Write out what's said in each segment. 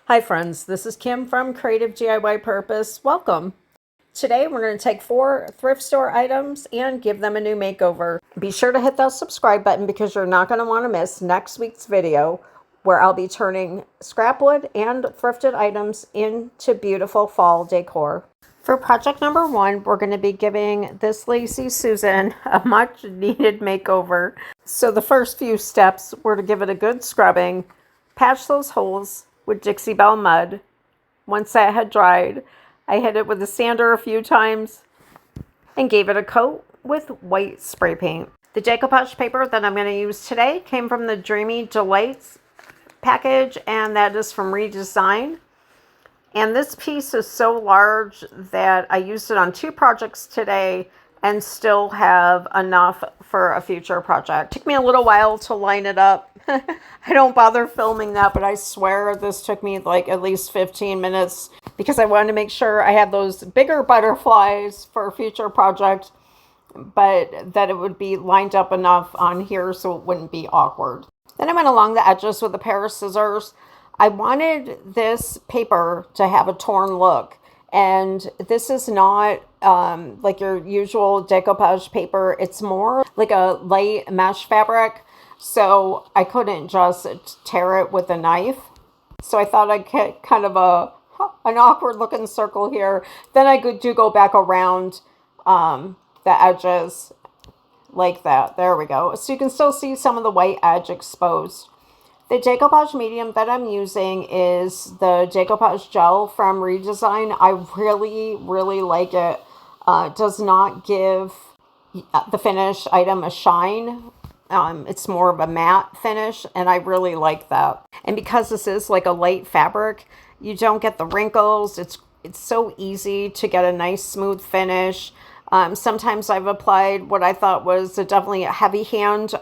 Hi friends, this is Kim from Creative DIY Purpose. Welcome. Today we're going to take 4 thrift store items and give them a new makeover. Be sure to hit that subscribe button because you're not going to want to miss next week's video where I'll be turning scrap wood and thrifted items into beautiful fall decor. For project number 1, we're going to be giving this Lazy Susan a much needed makeover. So the first few steps were to give it a good scrubbing, patch those holes with Dixie Belle mud. Once that had dried, I hit it with a sander a few times and gave it a coat with white spray paint. The decoupage paper that I'm going to use today came from the Dreamy Delights package, and that is from ReDesign. And this piece is so large that I used it on 2 projects today and still have enough for a future project. It took me a little while to line it up. I don't bother filming that, but I swear this took me like at least 15 minutes because I wanted to make sure I had those bigger butterflies for a future project, but that it would be lined up enough on here so it wouldn't be awkward. Then I went along the edges with a pair of scissors. I wanted this paper to have a torn look, and this is not like your usual decoupage paper. It's more like a light mesh fabric, so I couldn't just tear it with a knife. So I thought I'd get kind of an awkward looking circle here. Then I could go back around the edges like that. There we go. So you can still see some of the white edge exposed. The decoupage medium that I'm using is the decoupage gel from ReDesign. I really like it. It does not give the finished item a shine. It's more of a matte finish, and I really like that. And because this is like a light fabric, you don't get the wrinkles. It's so easy to get a nice smooth finish. Sometimes I've applied what I thought was definitely a heavy hand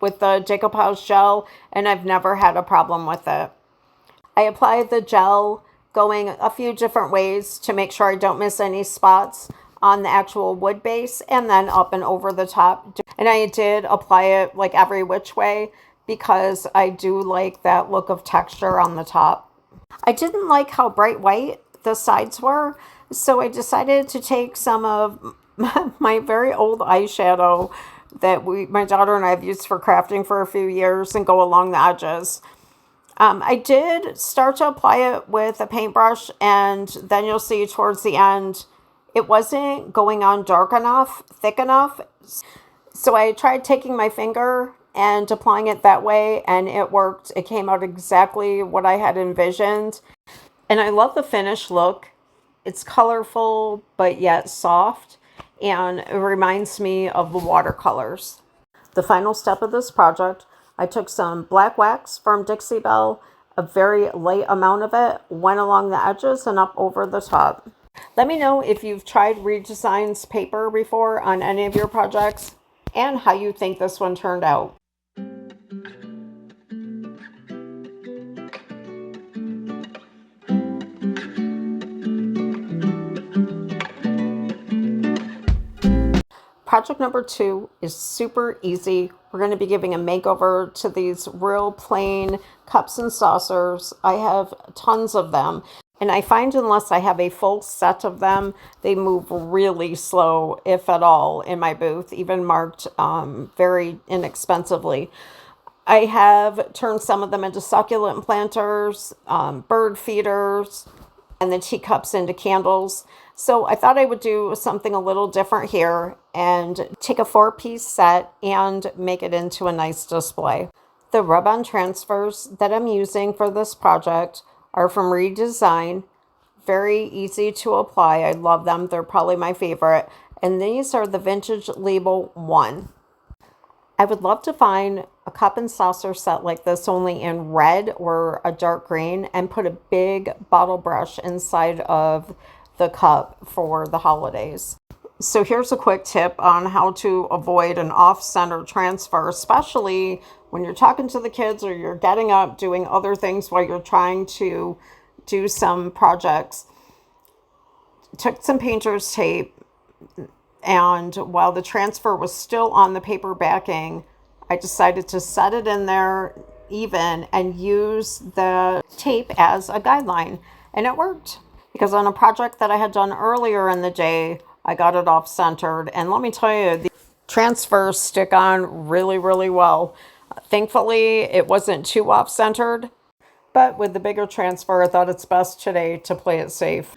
with the decoupage gel, and I've never had a problem with it. I applied the gel going a few different ways to make sure I don't miss any spots on the actual wood base, and then up and over the top. And I did apply it like every which way because I do like that look of texture on the top. I didn't like how bright white the sides were, so I decided to take some of my very old eyeshadow that my daughter and I have used for crafting for a few years and go along the edges. I did start to apply it with a paintbrush, and then you'll see towards the end it wasn't going on dark enough, thick enough. So I tried taking my finger and applying it that way, and it worked. It came out exactly what I had envisioned. And I love the finished look. It's colorful, but yet soft. And it reminds me of the watercolors. The final step of this project, I took some black wax from Dixie Belle, a very light amount of it, went along the edges and up over the top. Let me know if you've tried ReDesign's paper before on any of your projects and how you think this one turned out. Project number 2 is super easy. We're going to be giving a makeover to these real plain cups and saucers. I have tons of them, and I find unless I have a full set of them, they move really slow, if at all, in my booth, even marked very inexpensively. I have turned some of them into succulent planters, bird feeders, and the teacups into candles. So I thought I would do something a little different here and take a 4-piece set and make it into a nice display. The rub-on transfers that I'm using for this project are from ReDesign. Very easy to apply. I love them. They're probably my favorite. And these are the Vintage Label 1. I would love to find a cup and saucer set like this, only in red or a dark green, and put a big bottle brush inside of the cup for the holidays. So here's a quick tip on how to avoid an off-center transfer, especially when you're talking to the kids or you're getting up doing other things while you're trying to do some projects. Took some painter's tape, and while the transfer was still on the paper backing, I decided to set it in there even and use the tape as a guideline. And it worked, because on a project that I had done earlier in the day, I got it off centered. And let me tell you, the transfers stick on really, really well. Thankfully, it wasn't too off centered, but with the bigger transfer, I thought it's best today to play it safe.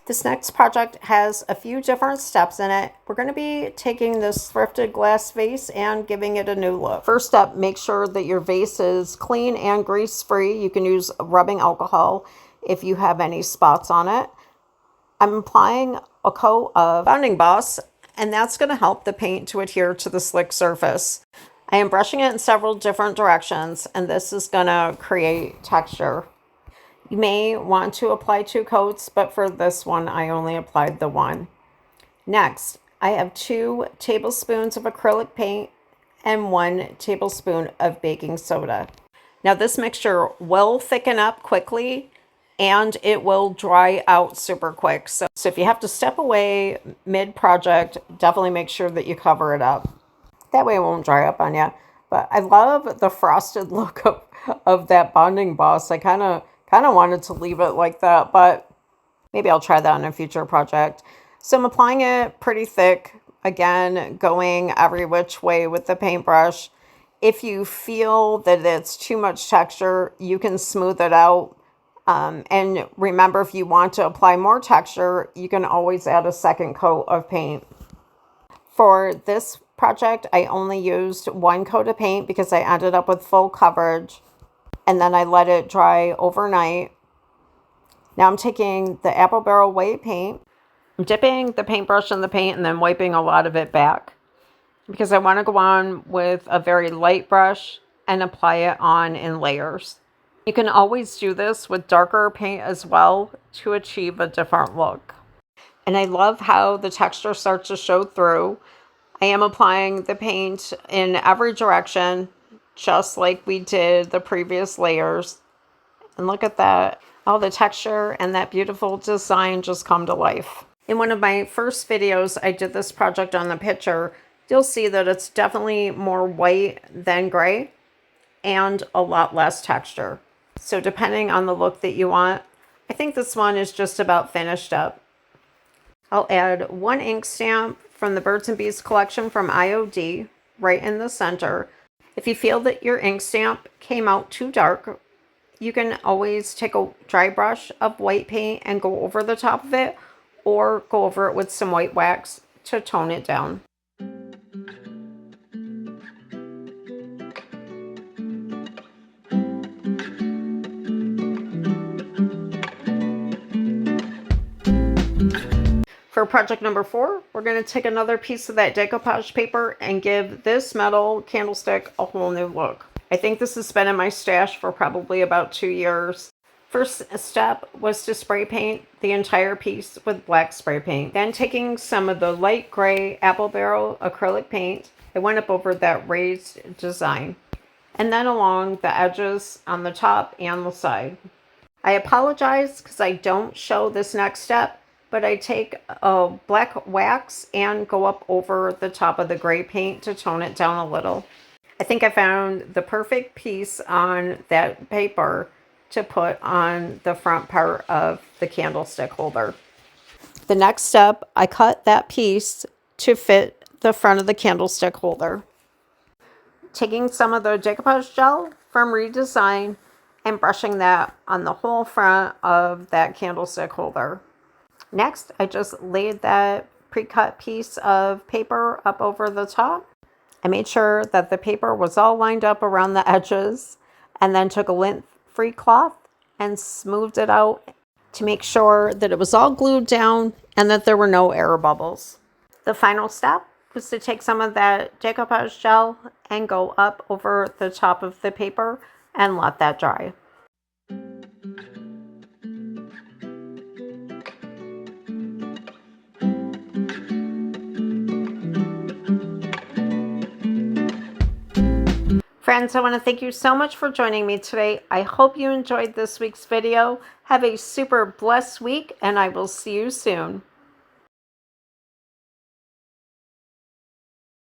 This next project has a few different steps in it. We're going to be taking this thrifted glass vase and giving it a new look. First step, make sure that your vase is clean and grease free. You can use rubbing alcohol if you have any spots on it. I'm applying a coat of Bounding Boss, and that's going to help the paint to adhere to the slick surface. I am brushing it in several different directions, and this is going to create texture. You may want to apply 2 coats, but for this one, I only applied the 1. Next, I have 2 tablespoons of acrylic paint and 1 tablespoon of baking soda. Now this mixture will thicken up quickly and it will dry out super quick. So if you have to step away mid-project, definitely make sure that you cover it up. That way it won't dry up on you. But I love the frosted look of that Bounding Boss. I kind of wanted to leave it like that, but maybe I'll try that in a future project. So I'm applying it pretty thick, again, going every which way with the paintbrush. If you feel that it's too much texture, you can smooth it out. And remember, if you want to apply more texture, you can always add a second coat of paint. For this project, I only used 1 coat of paint because I ended up with full coverage. And then I let it dry overnight. Now I'm taking the apple barrel white paint. I'm dipping the paintbrush in the paint and then wiping a lot of it back, because I want to go on with a very light brush and apply it on in layers. You can always do this with darker paint as well to achieve a different look. And I love how the texture starts to show through. I am applying the paint in every direction, just like we did the previous layers. And look at that. All the texture and that beautiful design just come to life. In one of my first videos, I did this project on the picture. You'll see that it's definitely more white than gray and a lot less texture. So depending on the look that you want, I think this one is just about finished up. I'll add 1 ink stamp from the Birds and Bees collection from IOD right in the center. If you feel that your ink stamp came out too dark, you can always take a dry brush of white paint and go over the top of it, or go over it with some white wax to tone it down. For project number 4, we're going to take another piece of that decoupage paper and give this metal candlestick a whole new look. I think this has been in my stash for probably about 2 years. First step was to spray paint the entire piece with black spray paint. Then taking some of the light gray apple barrel acrylic paint, I went up over that raised design, and then along the edges on the top and the side. I apologize because I don't show this next step, but I take a black wax and go up over the top of the gray paint to tone it down a little. I think I found the perfect piece on that paper to put on the front part of the candlestick holder. The next step, I cut that piece to fit the front of the candlestick holder. Taking some of the decoupage gel from ReDesign and brushing that on the whole front of that candlestick holder. Next, I just laid that pre-cut piece of paper up over the top. I made sure that the paper was all lined up around the edges, and then took a lint-free cloth and smoothed it out to make sure that it was all glued down and that there were no air bubbles. The final step was to take some of that decoupage gel and go up over the top of the paper and let that dry. Friends, I want to thank you so much for joining me today. I hope you enjoyed this week's video. Have a super blessed week, and I will see you soon.